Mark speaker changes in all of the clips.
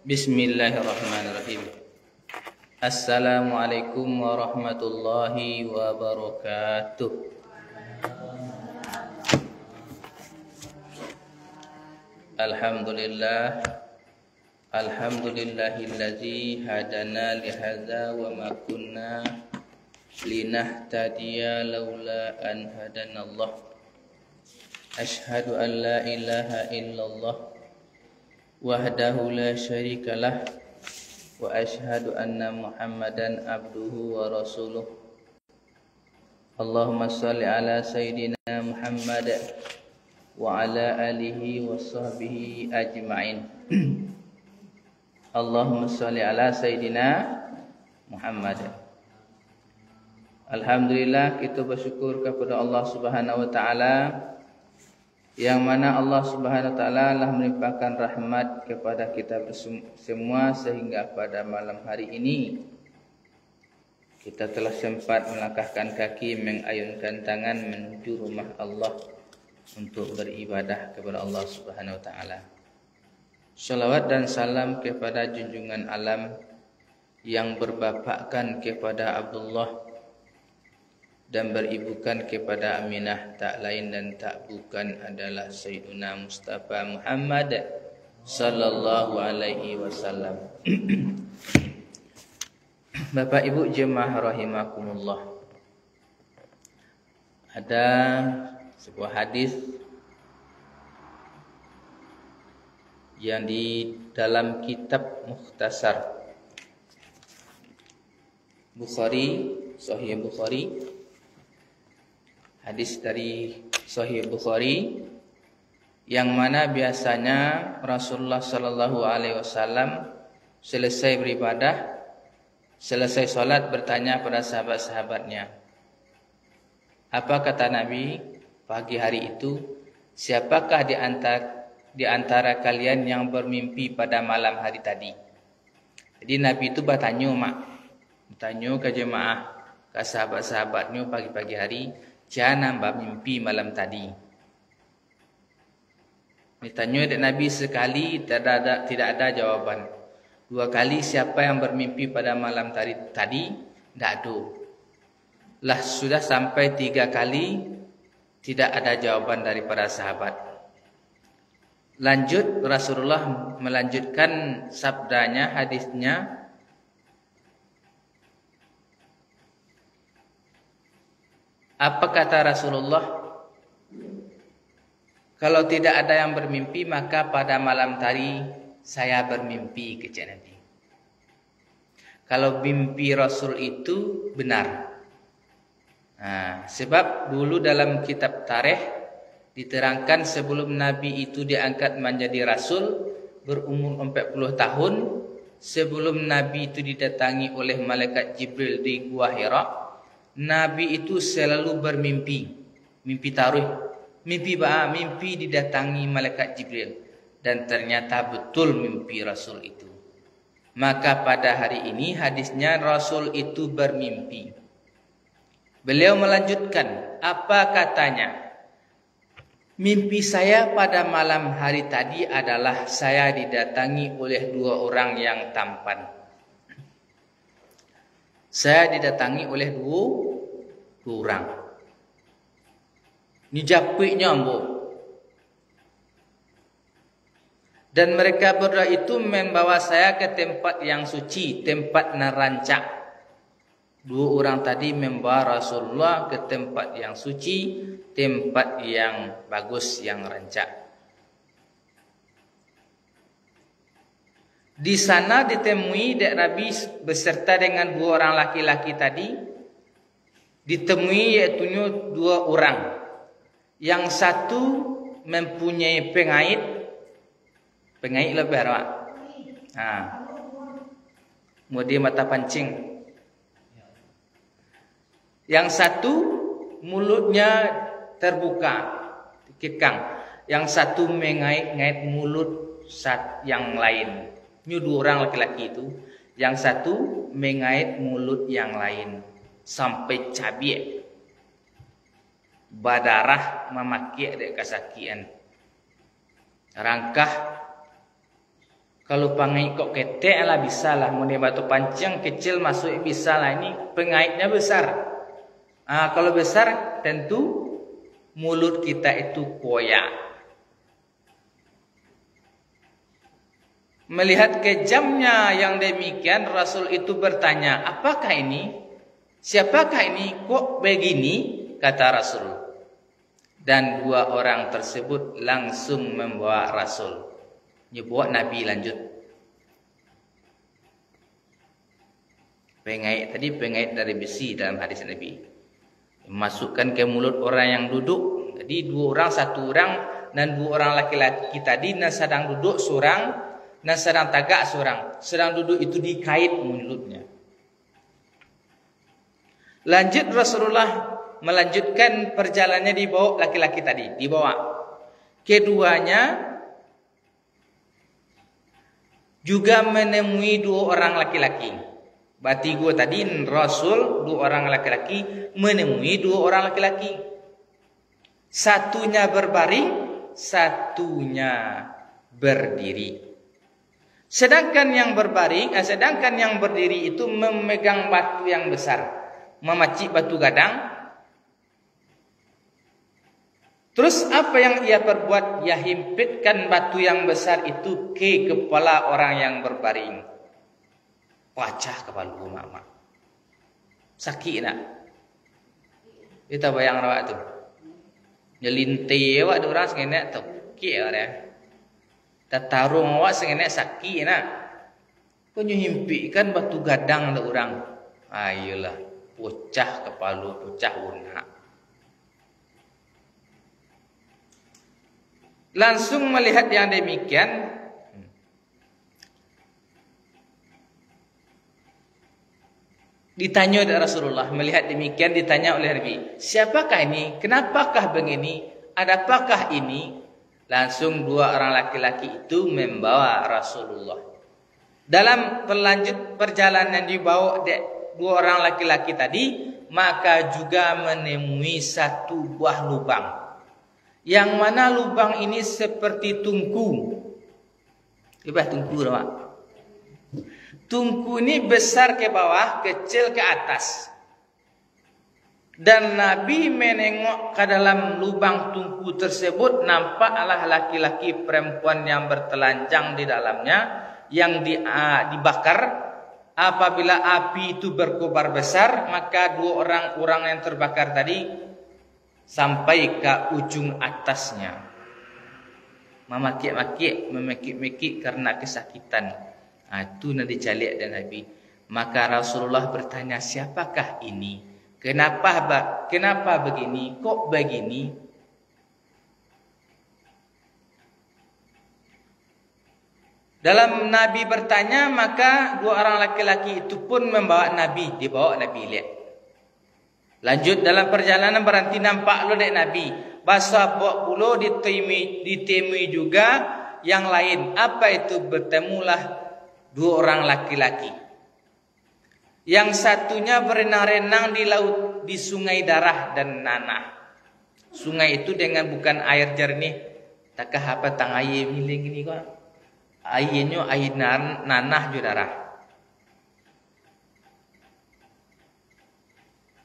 Speaker 1: Bismillahirrahmanirrahim. Assalamualaikum warahmatullahi wabarakatuh. Alhamdulillah. Alhamdulillahillazi hadana lihadza wa ma kunna linahtadiya laula an hadanallah. Ashhadu an la ilaha illallah wahdahu la syarikalah wa ashhadu anna Muhammadan abduhu wa rasuluh. Allahumma salli ala sayyidina Muhammad wa ala alihi wa sahbihi ajma'in. Allahumma salli ala sayyidina Muhammad. Alhamdulillah, kita bersyukur kepada Allah Subhanahu wa taala, yang mana Allah Subhanahu wa taala telah melimpahkan rahmat kepada kita semua sehingga pada malam hari ini kita telah sempat melangkahkan kaki, mengayunkan tangan menuju rumah Allah untuk beribadah kepada Allah Subhanahu wa taala. Salawat dan salam kepada junjungan alam yang berbapakkan kepada Abdullah dan beribukan kepada Aminah, tak lain dan tak bukan adalah Sayyiduna Mustafa Muhammad sallallahu alaihi wasallam. Bapak Ibu jemaah rahimakumullah. Ada sebuah hadis yang di dalam kitab Mukhtasar Bukhari, Sahih Bukhari. Hadis dari Sahih Bukhari yang mana biasanya Rasulullah sallallahu alaihi wasallam selesai beribadah, selesai solat, bertanya pada sahabat-sahabatnya. Apa kata Nabi pagi hari itu? Siapakah di antara kalian yang bermimpi pada malam hari tadi? Jadi Nabi itu bertanya ke jemaah, ke sahabat-sahabatnya pagi-pagi hari, jangan bermimpi malam tadi. Ditanya oleh Nabi sekali, tidak ada jawaban. Dua kali, siapa yang bermimpi pada malam tadi? Tidak ada. Lah sudah sampai 3 kali, tidak ada jawaban dari para sahabat. Lanjut, Rasulullah melanjutkan sabdanya, hadisnya. Apa kata Rasulullah? Kalau tidak ada yang bermimpi, maka pada malam tadi saya bermimpi, kata Nabi. Kalau mimpi Rasul itu benar. Sebab dulu dalam kitab tarikh diterangkan sebelum Nabi itu diangkat menjadi Rasul berumur 40 tahun, sebelum Nabi itu didatangi oleh malaikat Jibril di Gua Hira, Nabi itu selalu bermimpi, mimpi taruh, mimpi didatangi malaikat Jibril, dan ternyata betul mimpi Rasul itu. Maka pada hari ini hadisnya Rasul itu bermimpi. Beliau melanjutkan, apa katanya? Mimpi saya pada malam hari tadi adalah saya didatangi oleh 2 orang yang tampan. Saya didatangi oleh 2 orang. Ni japiknya ambo. Dan mereka berdua itu membawa saya ke tempat yang suci, tempat narancak. 2 orang tadi membawa Rasulullah ke tempat yang suci, tempat yang bagus, yang rancak. Di sana ditemui Dek Nabi beserta dengan 2 orang laki-laki tadi. Ditemui iaitu 2 orang. Yang satu mempunyai pengait. Pengait lebih awak. Kemudian mata pancing. Yang satu mulutnya terbuka, kekang. Yang satu mengait-ngait mulut yang lain. Ini 2 orang laki-laki itu. Yang satu mengait mulut yang lain sampai cabiak, badarah memakiak dek kasakian. Rangkah Kalau pengait kok ketek lah bisa lah. Mau batu pancing kecil masuk bisa lah. Ini pengaitnya besar. Kalau besar tentu mulut kita itu koyak. Melihat kejamnya yang demikian, Rasul itu bertanya, apakah ini? Siapakah ini? Kok begini? Kata Rasul. Dan dua orang tersebut langsung membawa Rasul. Nyebut Nabi lanjut. Pengait tadi pengait dari besi dalam hadis Nabi. Masukkan ke mulut orang yang duduk. Jadi dua orang, satu orang dan dua orang laki-laki tadi yang sedang duduk seorang dan sedang tagak seorang. Sedang duduk itu dikait mulutnya. Lanjut Rasulullah melanjutkan perjalanannya di bawah laki-laki tadi, dibawa. Keduanya juga menemui dua orang laki-laki. Berarti gua tadi Rasul dua orang laki-laki menemui dua orang laki-laki. Satunya berbaring, satunya berdiri. Sedangkan yang berdiri itu memegang batu yang besar, memacik batu gadang. Terus apa yang ia perbuat? Ia himpitkan batu yang besar itu ke kepala orang yang berbaring. Pecah kepala mama. Sakit nak? Kita bayang awak tu. Nyelintir awak orang sengenek tu. Sakit awak. Tatarung awak sengenek sakit nak. Kau himpitkan batu gadang tu orang. Ayolah, pecah kepala, pecah unak. Langsung melihat yang demikian, ditanya oleh Rasulullah. Melihat demikian ditanya oleh Nabi, siapakah ini? Kenapakah begini? Adapakah ini? Langsung dua orang laki-laki itu membawa Rasulullah. Dalam perjalanan dibawa dua orang laki-laki tadi, maka juga menemui satu buah lubang. Yang mana lubang ini seperti tungku. Ibah tungku dah. Tungku ini besar ke bawah, kecil ke atas. Dan Nabi menengok ke dalam lubang tungku tersebut, nampaklah laki-laki perempuan yang bertelanjang di dalamnya, yang dibakar. Apabila api itu berkobar besar, maka dua orang yang terbakar tadi sampai ke ujung atasnya. Memekik-mekik karena kesakitan. Itu yang dicalik dan Nabi. Maka Rasulullah bertanya, siapakah ini? Kenapa begini? Kok begini? Dalam Nabi bertanya, maka dua orang laki-laki itu pun membawa Nabi. Dibawa Nabi lihat. Lanjut dalam perjalanan berhenti nampak lo dek Nabi. Basa buat pulau ditemui juga yang lain. Apa itu? Bertemulah dua orang laki-laki. Yang satunya berenang-renang di laut, di sungai darah dan nanah. Sungai itu dengan bukan air jernih. Takkah apa tang air miling ini kok? Airnya air nanah juga darah.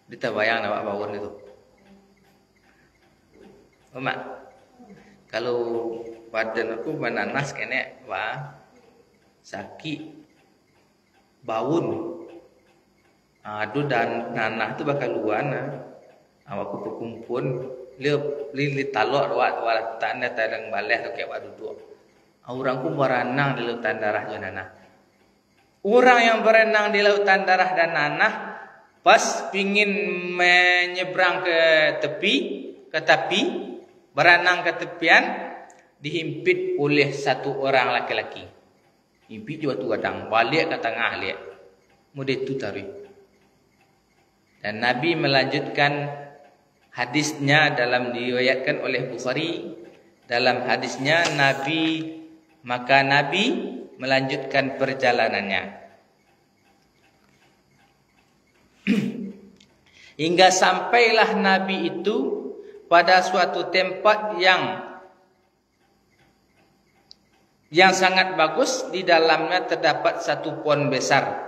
Speaker 1: Kita bayang nampak bawon itu. Mak, kalau badan aku bananas kena sakit bawon. Aduh dan nanah tu bakal luan. Awakku berkumpul, li talok awak tanda tadang baleh tu kayak duduk. Orang ku berenang di lautan darah dan nanah. Orang yang berenang di lautan darah dan nanah, pas pingin menyeberang ke tepi, berenang ke tepian, dihimpit oleh satu orang laki-laki. Himpit juga tu kadang balik ke tengah lihat. Mudah tu tarik. Dan Nabi melanjutkan hadisnya dalam diriwayatkan oleh Bukhari. Dalam hadisnya Nabi melanjutkan perjalanannya. Hingga sampailah Nabi itu pada suatu tempat yang yang sangat bagus, di dalamnya terdapat satu pohon besar.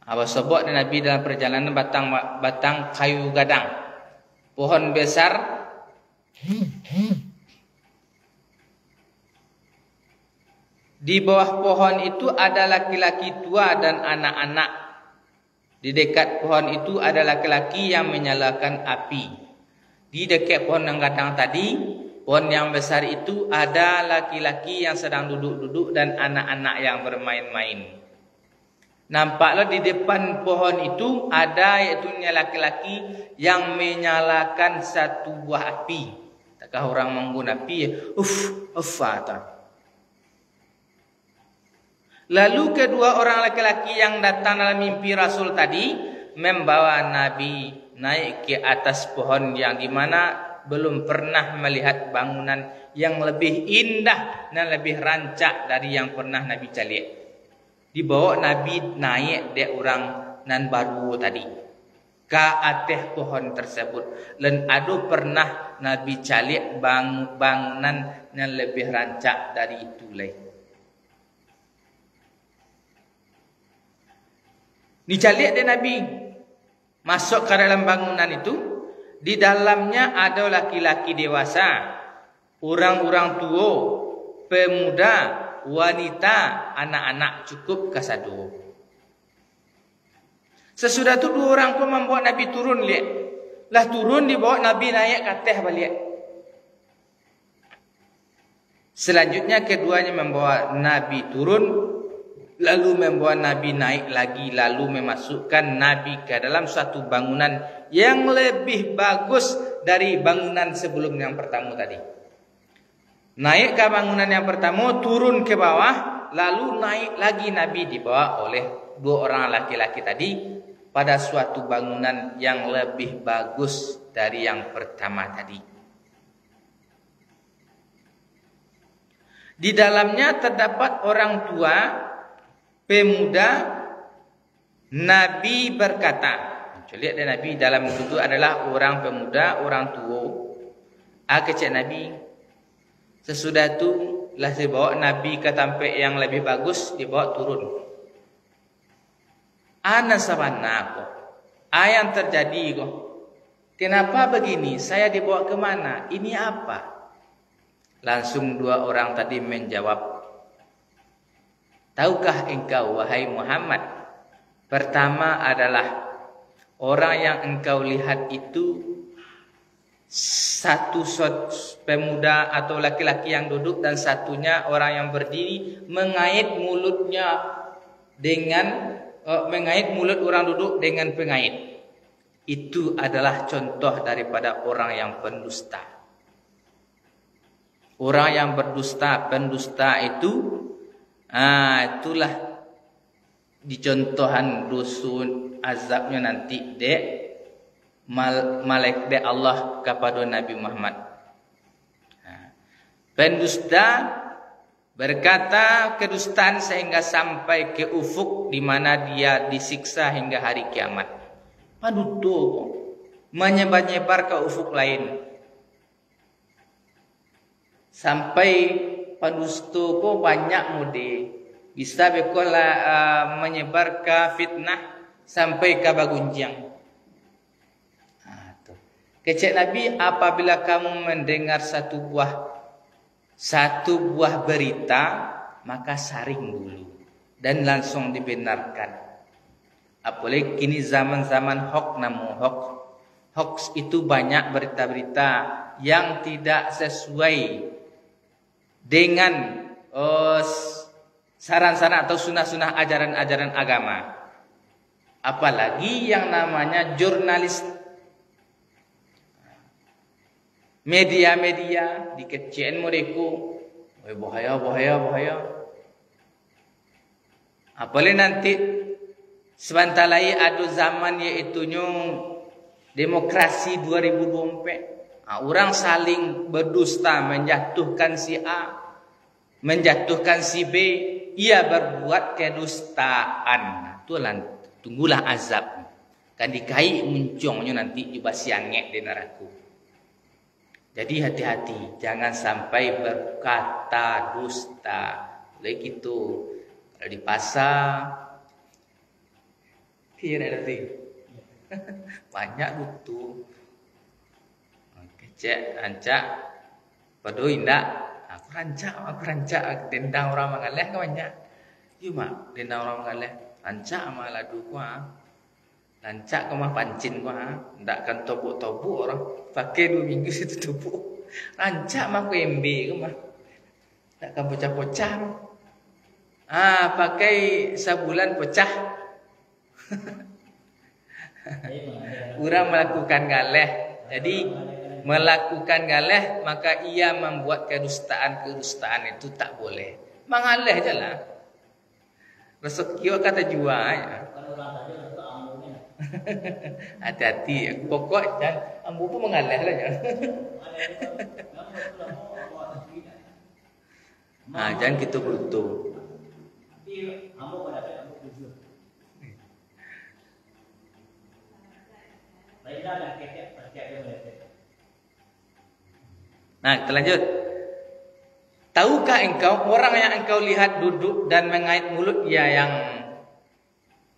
Speaker 1: Apa sebut Nabi dalam perjalanan batang kayu gadang. Pohon besar di bawah pohon itu ada laki-laki tua dan anak-anak. Di dekat pohon itu ada laki-laki yang menyalakan api. Di dekat pohon yang gadang tadi, pohon yang besar itu ada laki-laki yang sedang duduk-duduk dan anak-anak yang bermain-main. Nampaklah di depan pohon itu ada iaitu laki-laki yang menyalakan satu buah api. Takkah orang menggunakan api? Lalu kedua orang laki-laki yang datang dalam mimpi Rasul tadi membawa Nabi naik ke atas pohon yang di mana belum pernah melihat bangunan yang lebih indah dan lebih rancak dari yang pernah Nabi lihat. Dibawa Nabi naik dia orang nan baru tadi ke atas pohon tersebut. Dan ada pernah Nabi lihat bangunan yang lebih rancak dari itu lagi. Dicalik dia Nabi masuk ke dalam bangunan itu. Di dalamnya ada laki-laki dewasa, orang-orang tua, pemuda, wanita, anak-anak, cukup kasado. Sesudah itu dua orang pun membawa Nabi turun lihat. Lah turun dibawa Nabi naik ke atas balik. Selanjutnya keduanya membawa Nabi turun, lalu membawa Nabi naik lagi, lalu memasukkan Nabi ke dalam suatu bangunan yang lebih bagus dari bangunan sebelum yang pertama tadi. Naik ke bangunan yang pertama, turun ke bawah, lalu naik lagi Nabi dibawa oleh dua orang laki-laki tadi pada suatu bangunan yang lebih bagus dari yang pertama tadi. Di dalamnya terdapat orang tua, pemuda. Nabi berkata, lihat dia Nabi dalam itu adalah orang pemuda, orang tua. Kecik Nabi. Sesudah itu lah dibawa Nabi ke tempat yang lebih bagus, dibawa turun. Ana sabana kok. Yang terjadi kok. Kenapa begini? Saya dibawa ke mana? Ini apa? Langsung dua orang tadi menjawab, tahukah engkau wahai Muhammad? Pertama adalah orang yang engkau lihat itu satu pemuda atau laki-laki yang duduk dan satunya orang yang berdiri mengait mulutnya dengan mengait mulut orang duduk dengan pengait. Itu adalah contoh daripada orang yang pendusta. Orang yang berdusta, pendusta itu itulah dicontohan dusun azabnya nanti dek malaikat Allah kepada Nabi Muhammad. Pendusta berkata kedustaan sehingga sampai ke ufuk di mana dia disiksa hingga hari kiamat. Paduto menyebar-nyebar ke ufuk lain. Sampai pendusta ko banyak mudi bisa bekola menyebar ke fitnah sampai ke bagunjang. Kecik Nabi, apabila kamu mendengar satu buah berita, maka saring dulu dan langsung dibenarkan. Apalagi kini zaman-zaman hoax itu banyak berita-berita yang tidak sesuai dengan saran-saran atau sunah-sunah ajaran-ajaran agama. Apalagi yang namanya jurnalis, media-media dikecilin mereka. Bahaya. Apalagi nanti sebentar lagi ada zaman yaitu demokrasi 2024. Orang saling berdusta, menjatuhkan si A, menjatuhkan si B. Ia berbuat kedustaan. Itulah, tunggulah azab. Kan dikai muncungnya nanti juga siangnya di neraka. Jadi hati-hati, jangan sampai berkata dusta. Oleh gitu, kalau di pasar, iya nanti banyak dutu, kecek, rancak, padu indah. Aku rancak, dendang orang mengalah ke banyak. Cuma dendang orang mengalah, rancak malah dua. Lancak ke mah pancin gua, ndakkan tobuk-tobuk orang. Pakai 2 minggu situ tobuk. Lancak mah ku MB ke mah. Ndakkan pecah-pecah. Pakai sebulan pecah. Orang melakukan galeh. Jadi melakukan galeh maka ia membuat kedustaan itu tak boleh. Mengaleh je lah. Rezeki kata jual ya. Hati-hati, pokok jangan ambu pun mengalah lah ya. Jangan kita berutuh. Kita lanjut. Tahukah engkau orang yang engkau lihat duduk dan mengait mulut dia yang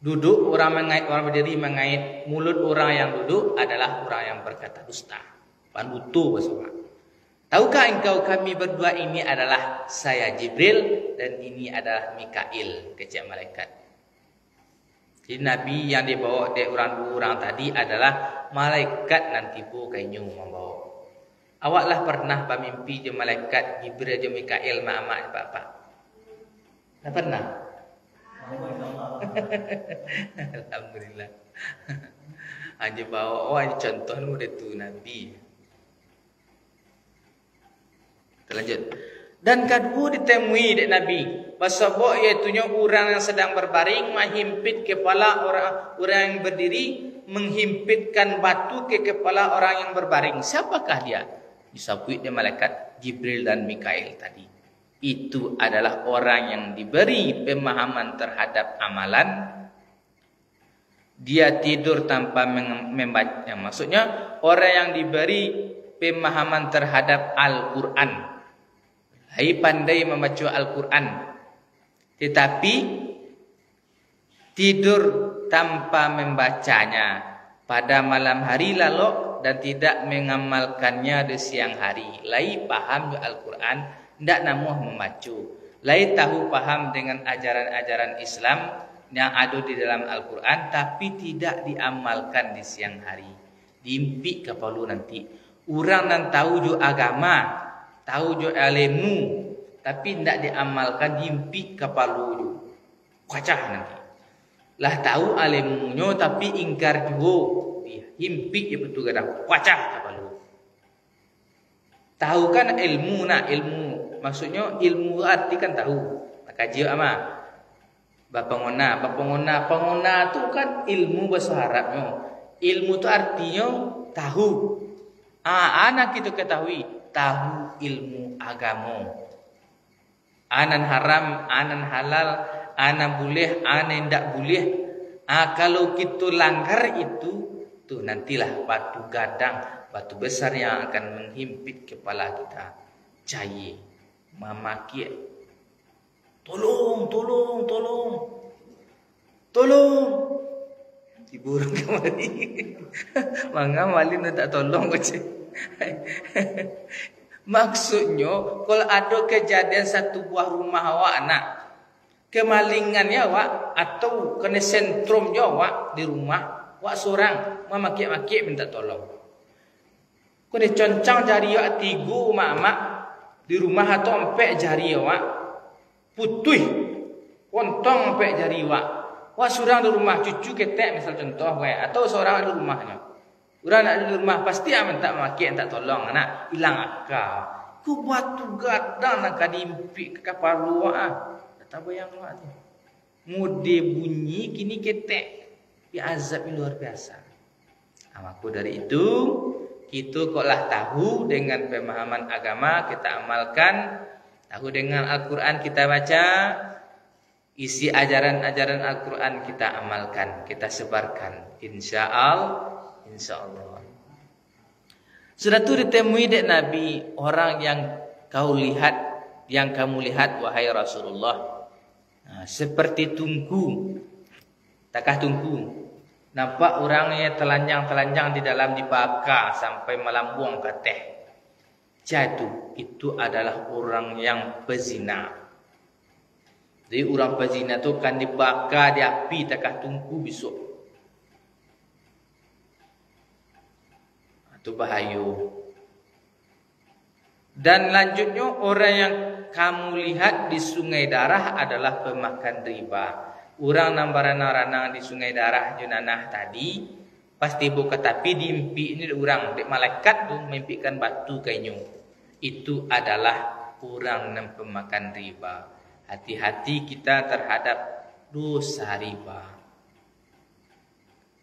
Speaker 1: duduk, orang mengait, orang berdiri mengait mulut orang yang duduk adalah orang yang berkata dusta. Panutu bersama. Tahukah engkau kami berdua ini adalah saya Jibril dan ini adalah Mikail, kecil malaikat. Jadi Nabi yang dibawa dari orang tadi adalah malaikat nanti bu kayu membawa. Awaklah pernah bermimpi je malaikat Jibril je Mikail mak-mak bapak. Tak pernah? Alhamdulillah. Hanya bawa contoh mudah tu Nabi. Kita lanjut. Dan kedua ditemui dek Nabi. Pasabok iaitunya orang yang sedang berbaring menghimpit kepala orang yang berdiri, menghimpitkan batu ke kepala orang yang berbaring. Siapakah dia? Disebut dia malaikat Jibril dan Mikail tadi. Itu adalah orang yang diberi pemahaman terhadap amalan. Dia tidur tanpa membaca. Maksudnya orang yang diberi pemahaman terhadap Al-Quran. Hai pandai membaca Al-Quran. Tetapi tidur tanpa membacanya pada malam hari lalu dan tidak mengamalkannya di siang hari. Lai paham Al-Quran, tidak namuh membaca. Lai tahu paham dengan ajaran-ajaran Islam yang ada di dalam Al-Quran, tapi tidak diamalkan di siang hari. Diimpi kepala nanti. Orang yang tahu jo agama, tahu jo ilmu, tapi tidak diamalkan, diimpi kepala jo. Kacah nanti. Lah tahu ilmunya tapi ingkar juga. Himpi je betul kadang wacah kepala. Tahu kan ilmu ilmu. Maksudnya ilmu arti kan tahu. Kaji ama. Bapangona tu kan ilmu bahasa Arabnya. Ilmu tu artinya tahu. Anak kita ketahui tahu ilmu agama. Anan haram, anan halal, anan boleh, anan tidak boleh. Kalau kita langgar itu, tuh nantilah batu gadang, batu besar yang akan menghimpit kepala kita. Cai, mamaki, tolong. Diburung kemari. Mangga malin tak tolong kecil. Maksudnya, kalau ada kejadian satu buah rumah awak nak, kemalingannya awak atau kena sentrumnya awak di rumah. Wak seorang memaki-maki minta tolong. Kau ni concang jari awak 3 mak-mak di rumah atau empek jari awak putih, kontong empek jari awak. Wak seorang di rumah cucu ketek misal contoh atau seorang di rumahnya. Orang nak di rumah pasti minta maki minta tolong anak hilang akal. Ku buat tu gadang nak dimpi ke kepala awak. Tak bayang awak tu. Mude bunyi kini ketek. Azab yang luar biasa. Maka dari itu kita koklah tahu dengan pemahaman agama kita amalkan, tahu dengan Al-Quran kita baca, isi ajaran-ajaran Al-Quran kita amalkan, kita sebarkan. Insya Allah. Sudah tu ditemui dek Nabi orang yang kamu lihat wahai Rasulullah. Seperti tungku. Takah tungku. Nampak orangnya telanjang-telanjang di dalam dibakar sampai melambung ke teh. Jatuh. Itu adalah orang yang pezina. Jadi orang pezina tu kan dibakar di api takah tungku besok. Itu bahaya. Dan lanjutnya orang yang kamu lihat di sungai darah adalah pemakan riba. Orang nambaran-ranang di sungai darah Junanah tadi pasti buka tapi dimimpi ini orang dek malaikat tu mimpikan batu kayu. Itu adalah orang yang pemakan riba. Hati-hati kita terhadap dosa riba.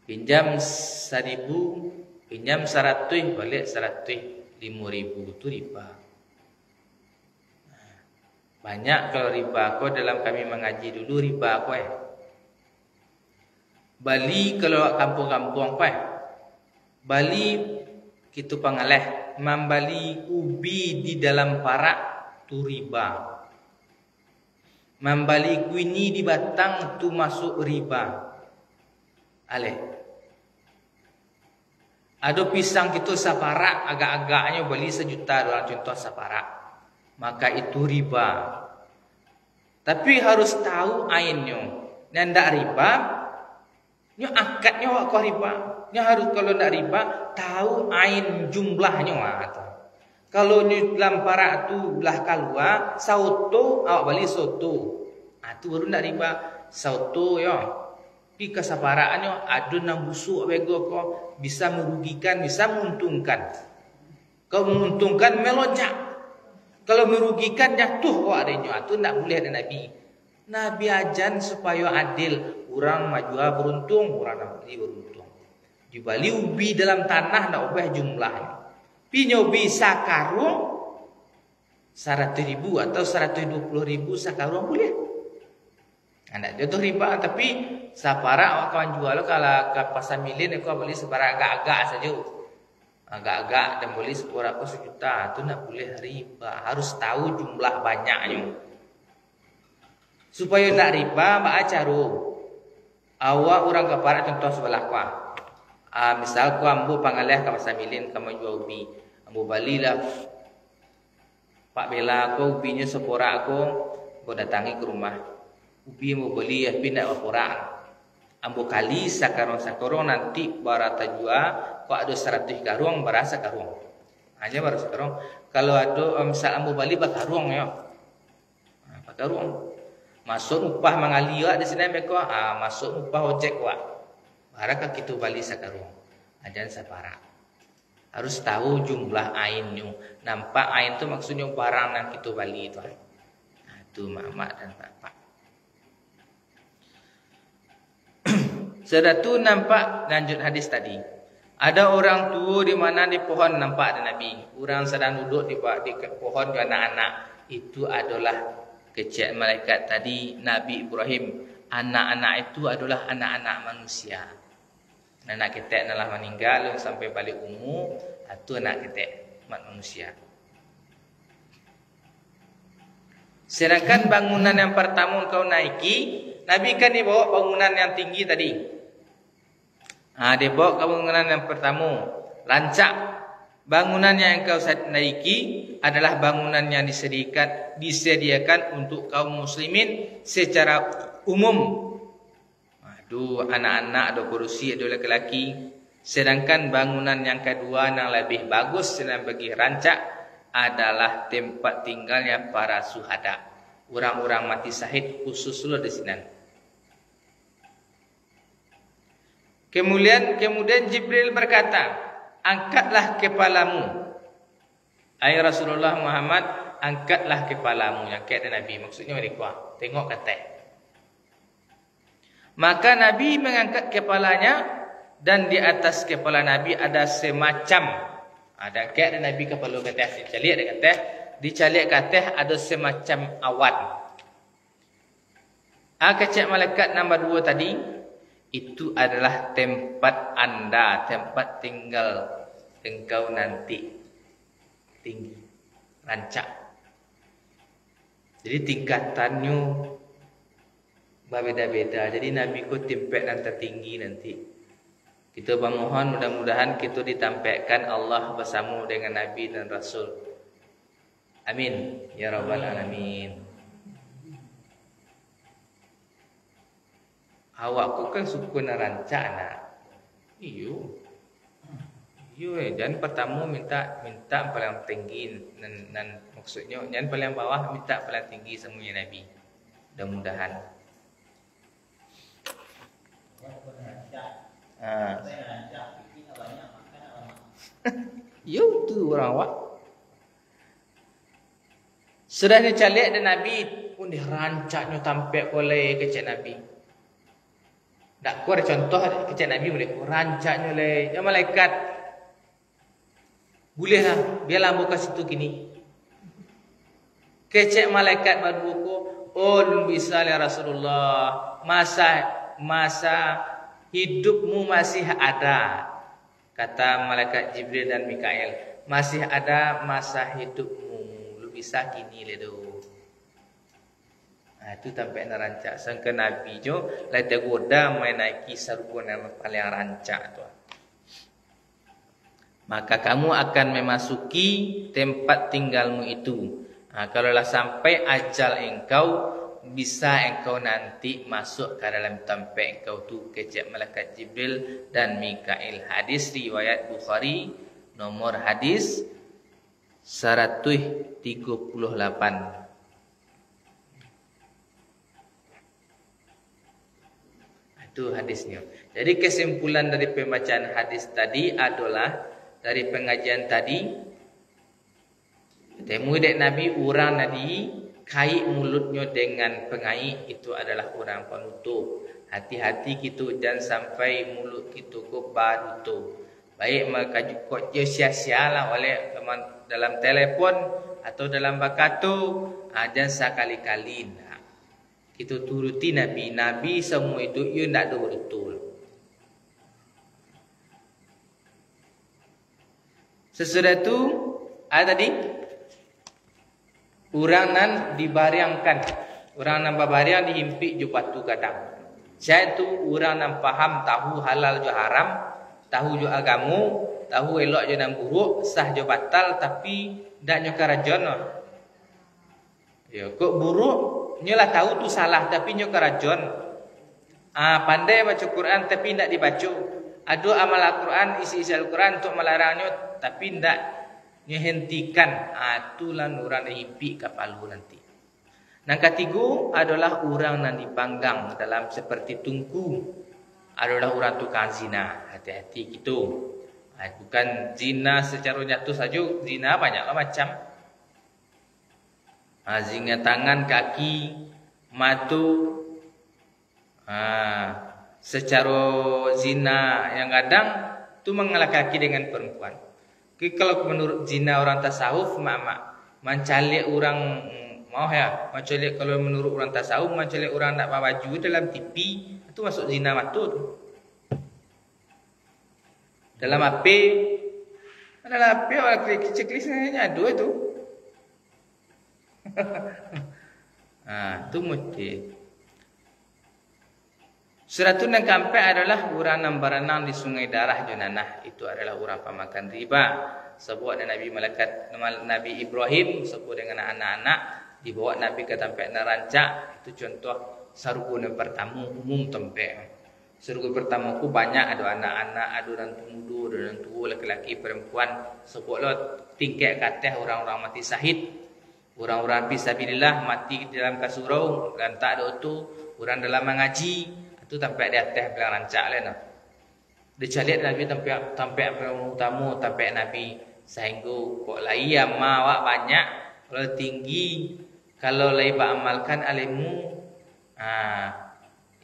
Speaker 1: Pinjam 1.000, pinjam 100, balik 100, 5.000 itu riba. Banyak kalau riba ko dalam kami mengaji dulu riba ko Bali kalau kampung-kampung ko Bali kita pangaleh membali ubi di dalam parak tu riba. Membali kuini di batang tu masuk riba. Aleh. Ada pisang kita saparak agak-agaknya beli 1 juta dalam contoh saparak. Maka itu riba. Tapi harus tahu ainnya. Yang tidak riba, nya akadnya wak riba. Nya harus kalau tidak riba, tahu ain jumlahnya wak. Kalau ni dalam parak tu belah kalua, sauto awak beli soto. Itu baru tidak riba. Sauto ya. Pi kasaparaannya ada nang busuk bego ko bisa merugikan, bisa menguntungkan. Kalau menguntungkan melonjak. Kalau merugikan jatuh kok adanya. Itu tidak boleh ada Nabi. Nabi ajan supaya adil. Orang majua beruntung, orang nak beli beruntung. Di Bali ubi dalam tanah nak ubah jumlahnya. Pinyo bisa karung 100.000 atau 120.000 sakarung boleh. Anak jatuh riba tapi sapara awak kawan jual kalau ke pasar milin aku beli separa agak-agak saja. Agak-agak dan beli sepura aku 1 juta. Itu nak boleh riba. Harus tahu jumlah banyaknya. Supaya tak riba, mbak acaru. Awak orang ke parak contoh sebelah kuah. Misal ku ambu pangalih ke pasar milin kamu jual ubi. Ambu balilah. Pak Bela aku ubinya sepura aku datangi ke rumah. Ubi mau beli ya pindah orang. Ambo kali sakarong nanti barata jua kok ada 100 karung berasa karung. Hanya berasa karung. Kalau ada misal ambo bali bakarung ya. Bakarung. Masuk upah mangali di sini mereka masuk upah ojek wa. Barakah kita bali sakarung. Ajan sapara. Harus tahu jumlah ainnya. Nampak ain tu maksudnya barang yang kita bali itu. Itu mak dan bapak. Sudah tu nampak lanjut hadis tadi. Ada orang tua di mana di pohon nampak ada Nabi. Orang sedang duduk di pohon dengan anak-anak. Itu adalah kecil malaikat tadi Nabi Ibrahim. Anak-anak itu adalah anak-anak manusia. Anak ketek adalah meninggal sampai balik umur. Itu anak ketek manusia. Sedangkan bangunan yang pertama kau naiki, Nabi kan dia bawa bangunan yang tinggi tadi. Dia bawa bangunan yang pertama, lancak. Bangunan yang kau naiki adalah bangunan yang disediakan untuk kaum muslimin secara umum. Ada anak-anak, ada kursi, ada lelaki. Sedangkan bangunan yang kedua yang lebih bagus dan bagi rancak adalah tempat tinggalnya para syuhada. Orang-orang mati syahid khusus di sini. Kemudian Jibril berkata, angkatlah kepalamu. Hai Rasulullah Muhammad, angkatlah kepalamu. Yang kata Nabi, maksudnya mereka tengok kata. Maka Nabi mengangkat kepalanya dan di atas kepala Nabi ada semacam ada kata Nabi kepala kata dicalik ada kata dicalik kata ada semacam awan. Kecak malaikat nombor 2 tadi itu adalah tempat anda, tempat tinggal engkau nanti tinggi, rancak. Jadi tingkatannya berbeda-beda. Jadi Nabi ku timpek dan tertinggi nanti. Kita bermohon mudah-mudahan kita ditampakkan Allah bersama dengan Nabi dan Rasul. Amin ya rabbal alamin. Awakku kan suka nak rancak nak. Iyo, jangan pertama minta paling tinggi dan maksudnya jangan paling bawah, minta paling tinggi semuanya Nabi. Mudah-mudahan. Yo tu orang awak. Sudah dicalik dan Nabi pun dirancaknya tampek oleh kecil Nabi. Tak ku ada contoh kecil Nabi boleh rancaknya oleh ya malaikat. Bolehlah biarlah buka situ kini. Kecil malaikat berbuku, oh bisa ya Rasulullah, masa hidupmu masih ada. Kata malaikat Jibril dan Mikail, masih ada masa hidupmu, lu bisa kini ledo. Itu sampai nak rancak. Sangka Nabi jo lai tergoda main naiki sarupun yang paling rancak tu. Maka kamu akan memasuki tempat tinggalmu itu. Kalaulah sampai ajal engkau, bisa engkau nanti masuk ke dalam tempat engkau tu, kecek malaikat Jibril dan Mikail. Hadis riwayat Bukhari, nomor hadis 138. Itu hadisnya. Jadi kesimpulan dari pembacaan hadis tadi adalah dari pengajian tadi, temu dek Nabi orang Nabi kait mulutnya dengan pengai itu adalah orang penutup. Hati-hati kita jangan sampai mulut kita ko barutup. Baik maka kok sia-sia lah oleh dalam telefon atau dalam bakatu, jangan sekali-kali. Kita turuti Nabi. Nabi semua itu ia tidak ada betul. Sesudah itu ada tadi orang nan dibarangkan, orang nan babariang dihimpit ju patu kadang. Saya tu orang nan faham tahu halal ju haram, tahu ju agamu, tahu elok ju nan buruk, sah ju batal tapi dak nyo karajon. Ya kok buruk nyolah tahu tu salah tapi nyo karajon. Pandai baca Quran tapi tidak dibaca. Ada amal Al-Quran, isi-isi Al-Quran untuk melarangnya tapi tidak nyehentikan. Itulah orang yang himpit kapalu nanti. Yang ketiga adalah orang yang dipanggang dalam seperti tungku. Adalah orang tukang zina. Hati-hati gitu. Bukan zina secara nyata saja. Zina banyaklah macam. Zina tangan, kaki, mata. Secara zina yang kadang tu mengalah kaki dengan perempuan. Kalau menurut zina orang tasawuf, mencalik orang mau ya, mencalik kalau menurut orang tasawuf, mencalik orang nak bawa baju dalam TV itu masuk zina matu tu. Dalam HP, orang kecil-kecilnya ada itu. Itu mesti. Seratus yang kampai adalah orang yang berenang di sungai darah Junanah. Itu adalah orang pemakan riba. Sebut dengan Nabi Malaikat Nabi Ibrahim, sebut dengan anak-anak, dibawa Nabi ke tempat nerancak. Itu contoh surga yang pertama umum tempat. Surga pertama ku banyak ada anak-anak, ada orang muda, ada orang tua, lelaki, perempuan. Sebutlah tingkat katah orang-orang mati syahid. Orang-orang fisabilillah mati dalam kasurau dan tak ada itu. Orang dalam mengaji. Itu tampak di atas bilang rancak lah. Dia calik Nabi tampak yang utama, tampak Nabi sehingga kok lai amal awak banyak, kalau tinggi, kalau lai beramalkan alimu,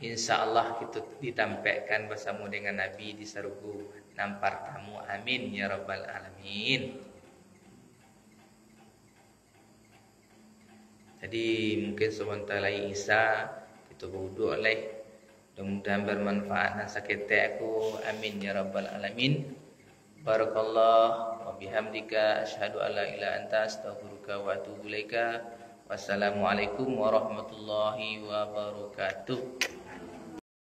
Speaker 1: insya-Allah kita ditampakkan bersama dengan Nabi di surga nampar tamu. Amin ya rabbal alamin. Jadi mungkin sebentar lagi Isa kita berwuduk oleh. Mudah-mudahan bermanfaat dan sakit aku. Amin ya rabbal alamin. Barakallah wa bihamdika asyhadu an la ilaha anta astaghfiruka wa atubu ilaika. Wassalamualaikum warahmatullahi wabarakatuh.